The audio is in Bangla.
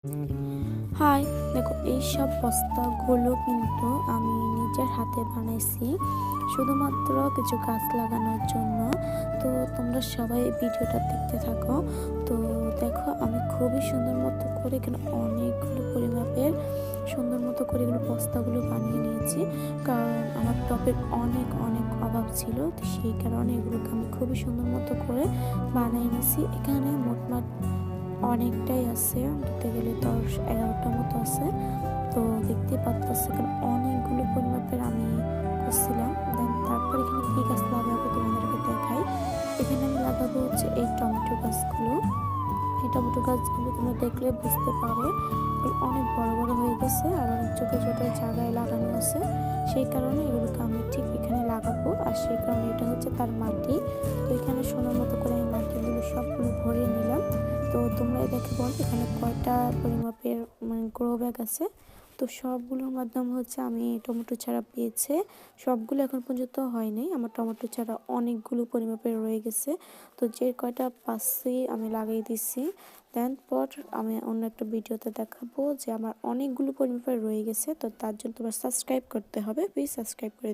হাই, দেখো এইসব বস্তাগুলো কিন্তু আমি নিজের হাতে বানাইছি শুধুমাত্র কিছু গাছ লাগানোর জন্য। তো তোমরা সবাই ভিডিওটা দেখতে থাকো। তো দেখো আমি খুবই সুন্দর মতো করে এখানে অনেকগুলো পরিমাপের সুন্দর মতো করে এগুলো বস্তাগুলো বানিয়ে নিয়েছি, কারণ আমার টবের অনেক অনেক অভাব ছিল। তো সেই কারণে এগুলোকে আমি খুবই সুন্দর মতো করে বানিয়ে নিয়েছি। এখানে মোটমাট অনেকটাই আছে, ধরতে গেলে 10-11টা মতো আছে। তো দেখতে পাচ্ছি এখানে অনেকগুলো পরিমাপের আমি করছিলাম। দেন তারপর এখানে কি গাছ লাগাবো তোমাদেরকে দেখাই। এখানে আমি লাগাবো হচ্ছে এই টমেটো গাছগুলো। এই টমেটো গাছগুলো তোমরা দেখলে বুঝতে পারবে এগুলো অনেক বড় বড় হয়ে গেছে আর অনেক ছোট ছোট জায়গায় লাগানো আছে। সেই কারণে এগুলোকে আমি ঠিক এখানে লাগাবো, আর সেই কারণে এটা হচ্ছে তার মাটি। তো এখানে সোনার মতো করে আমি মাটিগুলো সবগুলো ভরিয়ে নিলাম। তো তোমরা দেখে বল এখানে কয়টা পরিমাপের গ্রো ব্যাগ আছে। তো সবগুলোর মাধ্যমে হচ্ছে আমি টমেটো চারা পেয়েছে, সবগুলো এখন পর্যন্ত হয়নি। আমার টমেটো চারা অনেকগুলো পরিমাপের রয়ে গেছে। তো যে কয়টা পাচ্ছি আমি লাগিয়ে দিচ্ছি। দেন পর আমি অন্য একটা ভিডিওতে দেখাবো যে আমার অনেকগুলো পরিমাপের রয়ে গেছে। তো তার জন্য তোমার সাবস্ক্রাইব করতে হবে, প্লিজ সাবস্ক্রাইব করে